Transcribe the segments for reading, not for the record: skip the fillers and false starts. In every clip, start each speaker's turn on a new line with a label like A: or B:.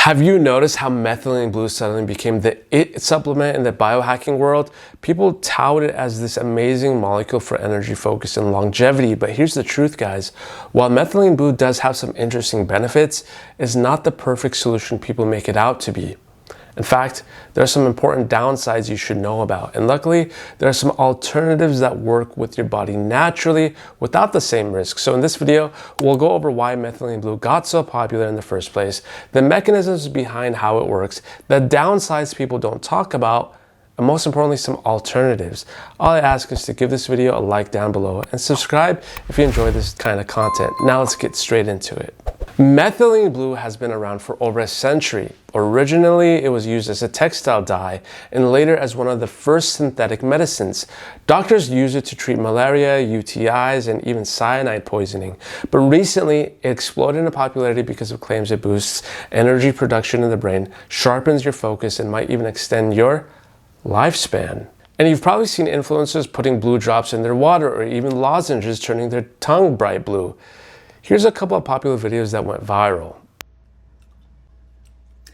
A: Have you noticed how methylene blue suddenly became the it supplement in the biohacking world? People tout it as this amazing molecule for energy, focus, and longevity, but here's the truth, guys. While methylene blue does have some interesting benefits, it's not the perfect solution people make it out to be. In fact, there are some important downsides you should know about. And luckily, there are some alternatives that work with your body naturally without the same risk. So in this video, we'll go over why methylene blue got so popular in the first place, the mechanisms behind how it works, the downsides people don't talk about, and most importantly, some alternatives. All I ask is to give this video a like down below and subscribe if you enjoy this kind of content. Now let's get straight into it. Methylene blue has been around for over a century. Originally, it was used as a textile dye and later as one of the first synthetic medicines. Doctors use it to treat malaria, UTIs, and even cyanide poisoning. But recently, it exploded in popularity because of claims it boosts energy production in the brain, sharpens your focus, and might even extend your lifespan. And you've probably seen influencers putting blue drops in their water or even lozenges turning their tongue bright blue. Here's a couple of popular videos that went viral.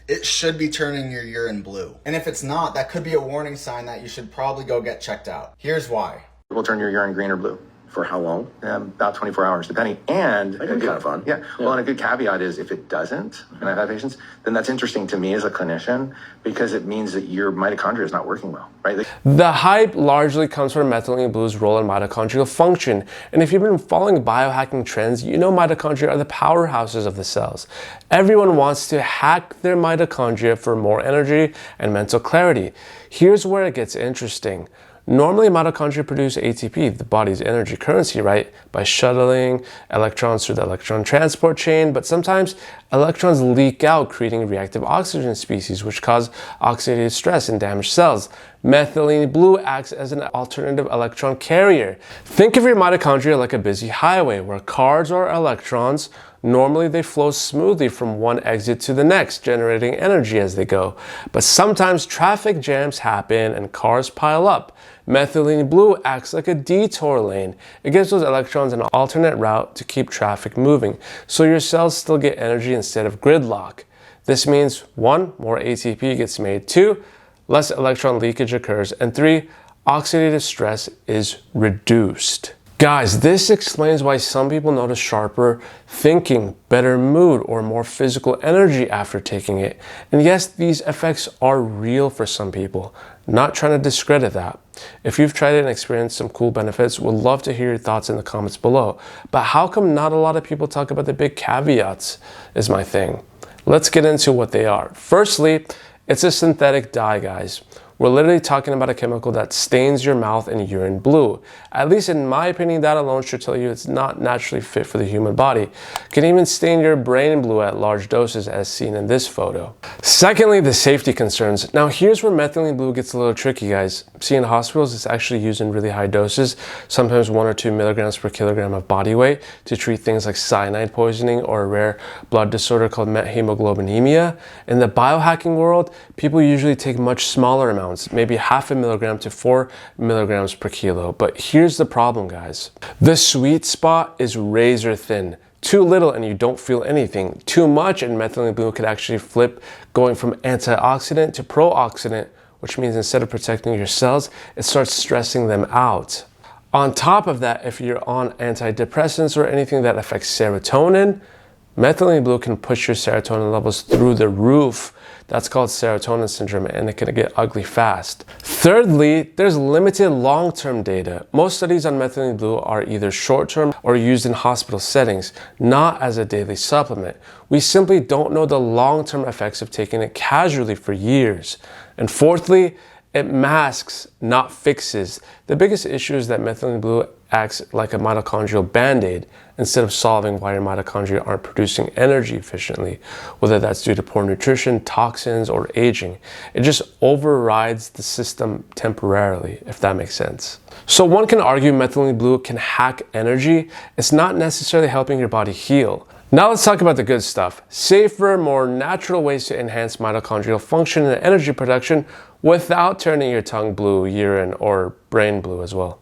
B: It should be turning your urine blue. And if it's not, that could be a warning sign that you should probably go get checked out. Here's why.
C: It will turn your urine green or blue. For how long? About 24 hours, depending. And
D: that could be kind of fun.
C: Yeah. Well, and a good caveat is if it doesn't, and I've had patients, then that's interesting to me as a clinician because it means that your mitochondria is not working well, right?
A: The hype largely comes from methylene blue's role in mitochondrial function. And if you've been following biohacking trends, you know mitochondria are the powerhouses of the cells. Everyone wants to hack their mitochondria for more energy and mental clarity. Here's where it gets interesting. Normally, mitochondria produce ATP, the body's energy currency, right? By shuttling electrons through the electron transport chain, but sometimes electrons leak out, creating reactive oxygen species, which cause oxidative stress and damage cells. Methylene blue acts as an alternative electron carrier. Think of your mitochondria like a busy highway where cars or electrons normally they flow smoothly from one exit to the next, generating energy as they go. But sometimes traffic jams happen and cars pile up. Methylene blue acts like a detour lane. It gives those electrons an alternate route to keep traffic moving, so your cells still get energy instead of gridlock. This means 1, more ATP gets made, 2, less electron leakage occurs, and 3, oxidative stress is reduced. Guys, this explains why some people notice sharper thinking, better mood, or more physical energy after taking it. And yes, these effects are real for some people. Not trying to discredit that. If you've tried it and experienced some cool benefits, would love to hear your thoughts in the comments below. But how come not a lot of people talk about the big caveats is my thing. Let's get into what they are. Firstly, it's a synthetic dye, guys. We're literally talking about a chemical that stains your mouth and urine blue. At least in my opinion, that alone should tell you it's not naturally fit for the human body. It can even stain your brain blue at large doses as seen in this photo. Secondly, the safety concerns. Now here's where methylene blue gets a little tricky, guys. See, in hospitals, it's actually used in really high doses, sometimes 1 or 2 milligrams per kilogram of body weight to treat things like cyanide poisoning or a rare blood disorder called methemoglobinemia. In the biohacking world, people usually take much smaller amounts, maybe 0.5 milligram to 4 milligrams per kilo. But here's the problem, guys. The sweet spot is razor thin. Too little and you don't feel anything. Too much and methylene blue could actually flip, going from antioxidant to pro-oxidant, which means instead of protecting your cells, it starts stressing them out. On top of that, if you're on antidepressants or anything that affects serotonin, methylene blue can push your serotonin levels through the roof. That's called serotonin syndrome, and it can get ugly fast. Thirdly, there's limited long-term data. Most studies on methylene blue are either short-term or used in hospital settings, not as a daily supplement. We simply don't know the long-term effects of taking it casually for years. And fourthly, it masks, not fixes. The biggest issue is that methylene blue acts like a mitochondrial band-aid instead of solving why your mitochondria aren't producing energy efficiently, whether that's due to poor nutrition, toxins, or aging. It just overrides the system temporarily, if that makes sense. So one can argue methylene blue can hack energy. It's not necessarily helping your body heal. Now let's talk about the good stuff. Safer, more natural ways to enhance mitochondrial function and energy production without turning your tongue blue, urine, or brain blue as well.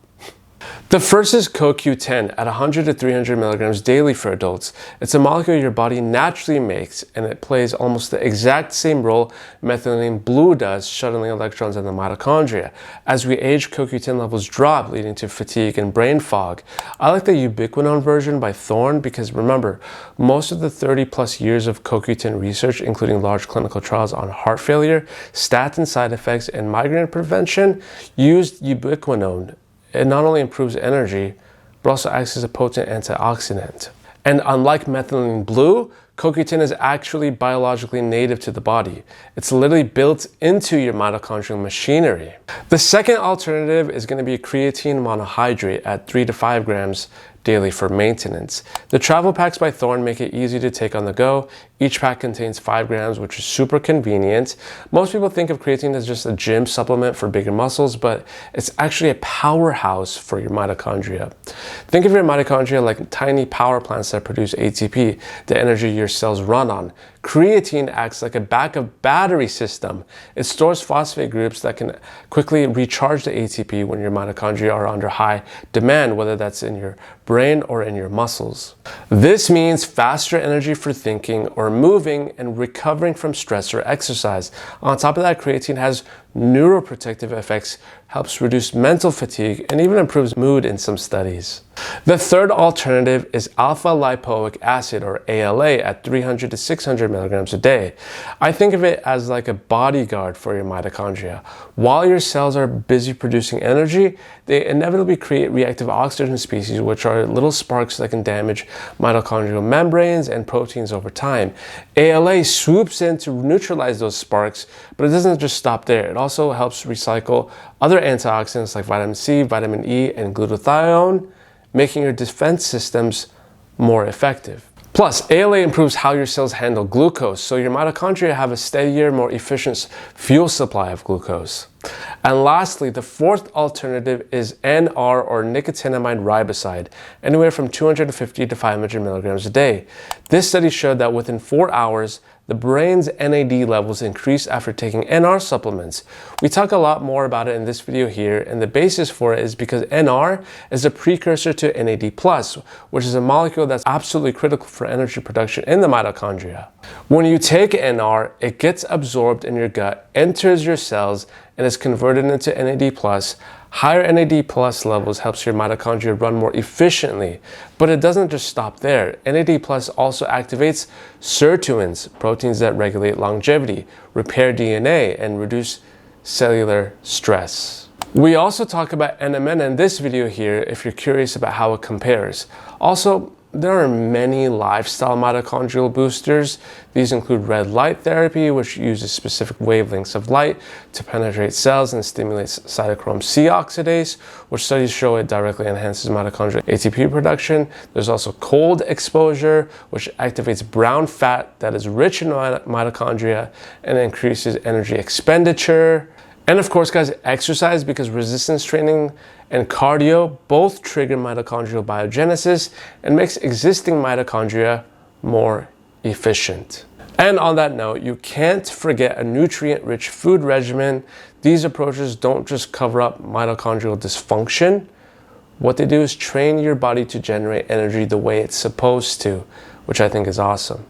A: The first is CoQ10 at 100 to 300 milligrams daily for adults. It's a molecule your body naturally makes, and it plays almost the exact same role methylene blue does, shuttling electrons in the mitochondria. As we age, CoQ10 levels drop, leading to fatigue and brain fog. I like the ubiquinone version by Thorne because remember, most of the 30 plus years of CoQ10 research, including large clinical trials on heart failure, statin side effects, and migraine prevention, used ubiquinone. It not only improves energy, but also acts as a potent antioxidant. And unlike methylene blue, CoQ10 is actually biologically native to the body. It's literally built into your mitochondrial machinery. The second alternative is going to be creatine monohydrate at 3 to 5 grams daily for maintenance. The travel packs by Thorne make it easy to take on the go. Each pack contains 5 grams, which is super convenient. Most people think of creatine as just a gym supplement for bigger muscles, but it's actually a powerhouse for your mitochondria. Think of your mitochondria like tiny power plants that produce ATP, the energy your cells run on. Creatine acts like a backup battery system. It stores phosphate groups that can quickly recharge the ATP when your mitochondria are under high demand, whether that's in your brain or in your muscles. This means faster energy for thinking or moving and recovering from stress or exercise. On top of that, creatine has neuroprotective effects, helps reduce mental fatigue, and even improves mood in some studies. The third alternative is alpha lipoic acid, or ALA, at 300 to 600 milligrams a day. I think of it as like a bodyguard for your mitochondria. While your cells are busy producing energy, they inevitably create reactive oxygen species, which are little sparks that can damage mitochondrial membranes and proteins over time. ALA swoops in to neutralize those sparks, but it doesn't just stop there. It also helps recycle other antioxidants like vitamin C, vitamin E, and glutathione, making your defense systems more effective. Plus, ALA improves how your cells handle glucose, so your mitochondria have a steadier, more efficient fuel supply of glucose. And lastly, the fourth alternative is NR, or nicotinamide riboside, anywhere from 250 to 500 milligrams a day. This study showed that within 4 hours, the brain's NAD levels increase after taking NR supplements. We talk a lot more about it in this video here, and the basis for it is because NR is a precursor to NAD+, which is a molecule that's absolutely critical for energy production in the mitochondria. When you take NR, it gets absorbed in your gut, enters your cells, and is converted into NAD+. Higher NAD+ levels helps your mitochondria run more efficiently, but it doesn't just stop there. NAD+ also activates sirtuins, proteins that regulate longevity, repair DNA, and reduce cellular stress. We also talk about NMN in this video here if you're curious about how it compares. Also, there are many lifestyle mitochondrial boosters. These include red light therapy, which uses specific wavelengths of light to penetrate cells and stimulates cytochrome C oxidase, which studies show it directly enhances mitochondrial ATP production. There's also cold exposure, which activates brown fat that is rich in mitochondria and increases energy expenditure. And of course, guys, exercise, because resistance training and cardio both trigger mitochondrial biogenesis and makes existing mitochondria more efficient. And on that note, you can't forget a nutrient-rich food regimen. These approaches don't just cover up mitochondrial dysfunction. What they do is train your body to generate energy the way it's supposed to, which I think is awesome.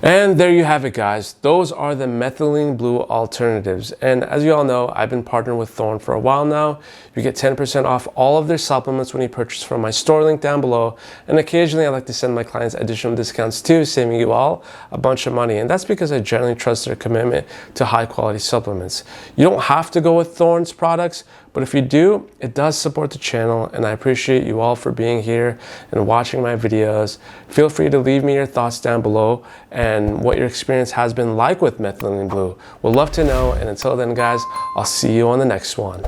A: And there you have it, guys. Those are the methylene blue alternatives. And as you all know, I've been partnered with Thorne for a while now. You get 10% off all of their supplements when you purchase from my store link down below. And occasionally I like to send my clients additional discounts too, saving you all a bunch of money. And that's because I generally trust their commitment to high quality supplements. You don't have to go with Thorne's products, but if you do, it does support the channel, and I appreciate you all for being here and watching my videos. Feel free to leave me your thoughts down below and what your experience has been like with Methylene Blue. We'd love to know, and until then, guys, I'll see you on the next one.